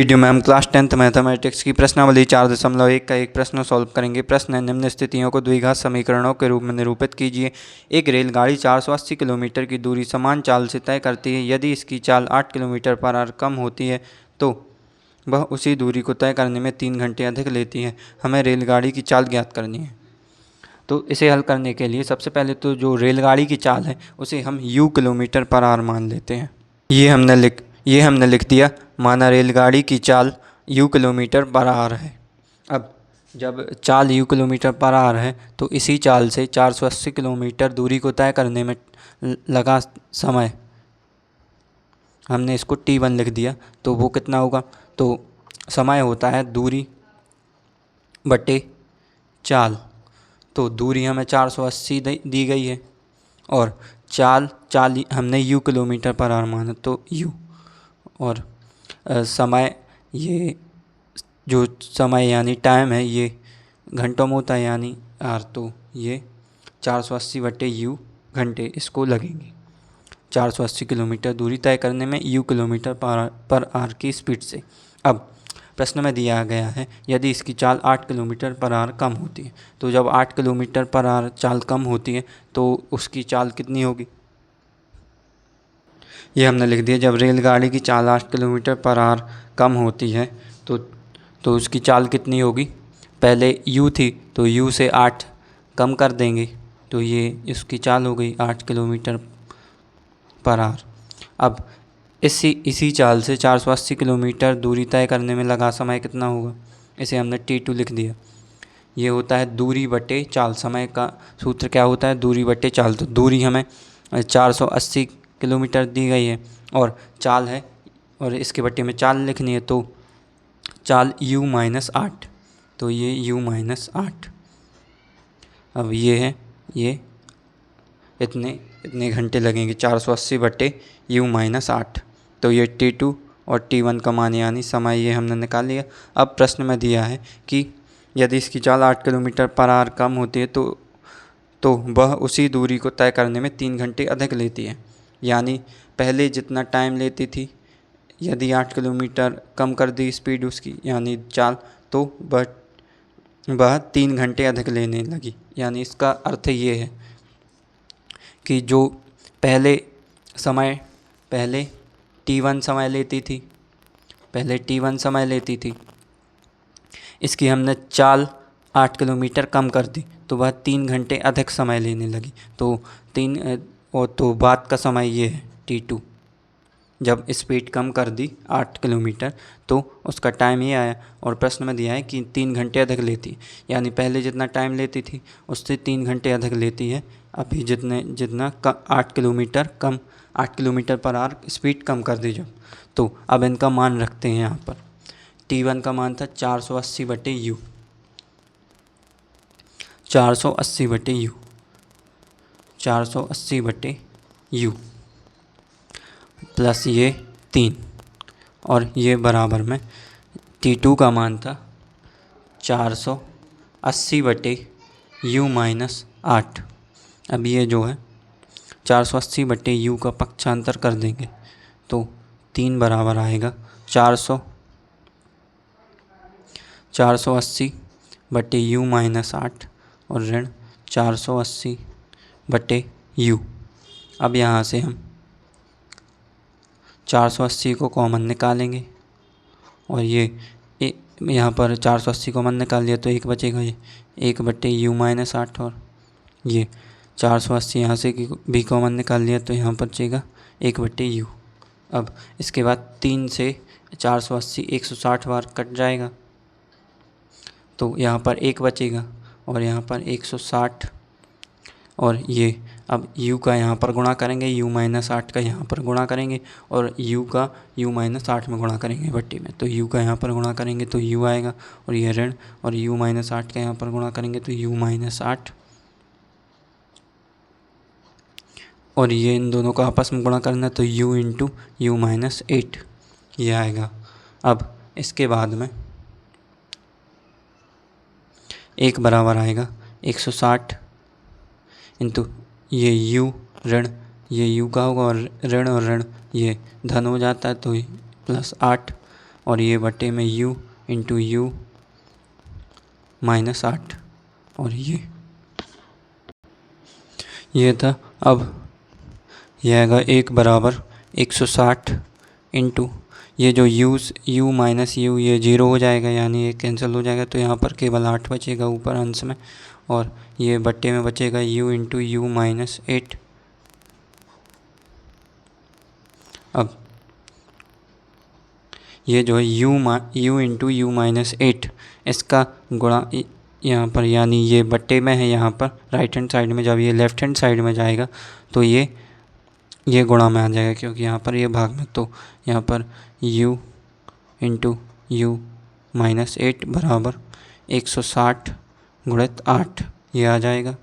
Video में हम class 10th mathematics की प्रश्नावली 4.1 का एक प्रश्न सॉल्व करेंगे। प्रश्न है, निम्न स्थितियों को द्विघात समीकरणों के रूप में निरूपित कीजिए। एक रेलगाड़ी 480 किलोमीटर की दूरी समान चाल से तय करती है। यदि इसकी चाल 8 किलोमीटर पर आवर कम होती है तो वह उसी दूरी को तय करने में 3 घंटे अधिक लेती है। हमें रेलगाड़ी की चाल ज्ञात करनी है। तो इसे हल करने के लिए सबसे पहले तो जो रेलगाड़ी की चाल है उसे हम u किलोमीटर पर आवर मान लेते हैं। ये हमने लिख दिया। माना रेलगाड़ी की चाल u किलोमीटर पर आवर है। अब जब चाल u किलोमीटर पर आवर है तो इसी चाल से 480 किलोमीटर दूरी को तय करने में लगा समय, हमने इसको t1 लिख दिया। तो वो कितना होगा? तो समय होता है दूरी बटे चाल। तो दूरी हमें 480 दी गई है और चाल हमने u किलोमीटर पर आवर माना, तो u और समय, ये जो समय यानी टाइम है ये घंटों में होता है यानी आर, तो ये 480 बटे u घंटे इसको लगेंगे 480 किलोमीटर दूरी तय करने में u किलोमीटर पर आवर की स्पीड से। अब प्रश्न में दिया गया है यदि इसकी चाल 8 किलोमीटर पर आवर कम होती है। तो जब 8 किलोमीटर पर आवर चाल कम होती है तो उसकी चाल कितनी होगी? ये हमने लिख दिया। जब रेलगाड़ी की चाल 8 किलोमीटर पर आवर कम होती है तो उसकी चाल कितनी होगी? पहले u थी तो u से 8 कम कर देंगे तो ये इसकी चाल हो गई 8 किलोमीटर पर आवर। अब इसी चाल से 480 किलोमीटर दूरी तय करने में लगा समय कितना होगा? इसे हमने t2 लिख दिया। ये होता है दूरी बटे चाल। समय का सूत्र क्या होता है? दूरी बटे चाल। तो दूरी हमें 480 किलोमीटर दी गई है और चाल है और इसके बटे में चाल लिखनी है, तो चाल u-8, तो ये u-8। अब ये है, ये इतने घंटे लगेंगे 480 बटे u-8। तो ये t2 और t1 का मान यानी समय ये हमने निकाल लिया। अब प्रश्न में दिया है कि यदि इसकी चाल 8 किलोमीटर पर आवर कम होती है तो वह उसी दूरी को तय करने में 3 घंटे अधिक लेती है। यानी पहले जितना टाइम लेती थी, यदि 8 किलोमीटर कम कर दी स्पीड उसकी यानी चाल, तो वह 3 घंटे अधिक लेने लगी। यानी इसका अर्थ ये है कि जो पहले t1 समय लेती थी, इसकी हमने चाल 8 किलोमीटर कम कर दी तो वह 3 घंटे अधिक समय लेने लगी। तो बाद का समय ये है t2। जब स्पीड कम कर दी 8 किलोमीटर तो उसका टाइम ये आया और प्रश्न में दिया है कि 3 घंटे अधिक लेती है। यानी पहले जितना टाइम लेती थी उससे 3 घंटे अधिक लेती है अभी जितना 8 किलोमीटर पर आवर स्पीड कम कर दी जब। तो अब इनका मान रखते हैं यहाँ पर। t1 का मान था 480 बटे u, 480 बटे u प्लस ये 3 और ये बराबर में t2 का मान था 480 बटे u-8। अब ये जो है 480 बटे u का पक्षांतर कर देंगे तो 3 बराबर आएगा 480 बटे u-8 और ऋण 480 बटे u। अब यहाँ से हम 480 को कॉमन निकालेंगे और ये यहाँ पर 480 कॉमन निकाल लिया तो 1 बचेगा, ये 1 बटे u-8 और ये 480 यहाँ से भी कॉमन निकाल लिया तो यहाँ पर बचेगा 1 बटे u। अब इसके बाद 3 से 480 160 बार कट जाएगा तो यहाँ पर 1 बचेगा और यहाँ पर 160 और ये अब u का यहाँ पर गुणा करेंगे, u-8 का यहाँ पर गुणा करेंगे और u का u-8 में गुणा करेंगे बट्टे में। तो u का यहाँ पर गुणा करेंगे तो u आएगा और यह ऋण और u-8 का यहाँ पर गुणा करेंगे तो u-8 और ये इन दोनों का आपस में गुणा करना तो u इंटू u-8 ये आएगा। अब इसके बाद में 1 बराबर आएगा 160 इंटू ये u ऋण, ये u का होगा और ऋण ये धन हो जाता है तो +8 और ये बटे में u इंटू u माइनस 8 और ये था। अब यह आएगा 1 बराबर 160 इंटू ये जो u माइनस u ये 0 हो जाएगा, यानी ये कैंसिल हो जाएगा, तो यहाँ पर केवल 8 बचेगा ऊपर अंश में, और ये बट्टे में बचेगा u इंटू u माइनस 8। अब ये जो है u इंटू u माइनस 8 इसका गुणा यहाँ पर, यानी ये बट्टे में है यहाँ पर राइट हैंड साइड में, जब ये लेफ़्ट हैंड साइड में जाएगा तो ये गुणा में आ जाएगा, क्योंकि यहाँ पर ये भाग में, तो यहाँ पर u इंटू u माइनस 8 बराबर 160 गुणित 8 ये आ जाएगा।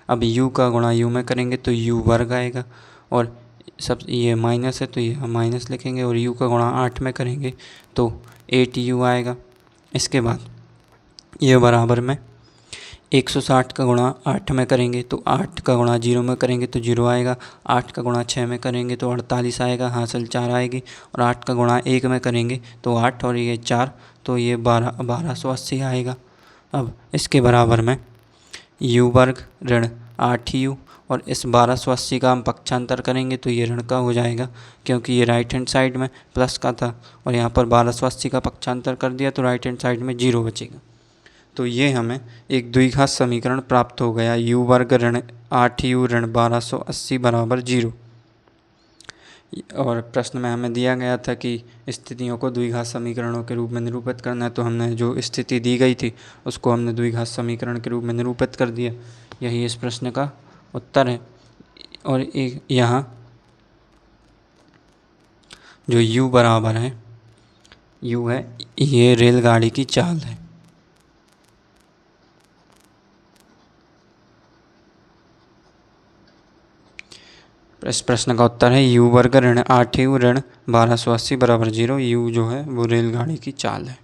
अब u का गुणा u में करेंगे तो u वर्ग आएगा, और सब ये माइनस है तो ये हम माइनस लिखेंगे, और u का गुणा 8 में करेंगे तो 8u आएगा। इसके बाद ये बराबर में 160 का गुणा 8 में करेंगे तो 8 का गुणा 0 में करेंगे तो 0 आएगा, 8 का गुणा 6 में करेंगे तो 48 आएगा, हासिल 4 आएगी, और 8 का गुणा 1 में करेंगे तो 8 और ये 4, तो ये 1280 आएगा। अब इसके बराबर में u वर्ग ऋण 8u, और इस 1280 का हम पक्षांतर करेंगे तो ये ऋण का हो जाएगा, क्योंकि ये राइट हैंड साइड में प्लस का था, और यहाँ पर 1280 का पक्षांतर कर दिया तो राइट हैंड साइड में 0 बचेगा। तो ये हमें एक द्विघात समीकरण प्राप्त हो गया, u वर्ग ऋण 8u ऋण 1280 बराबर 0। और प्रश्न में हमें दिया गया था कि स्थितियों को द्विघात समीकरणों के रूप में निरूपित करना है, तो हमने जो स्थिति दी गई थी उसको हमने द्विघात समीकरण के रूप में निरूपित कर दिया। यही इस प्रश्न का उत्तर है। और एक यहाँ जो u बराबर है, u है ये रेलगाड़ी की चाल है। इस प्रश्न का उत्तर है u वर्ग ऋण 8u ऋण 1280 बराबर 0। u जो है वो रेलगाड़ी की चाल है।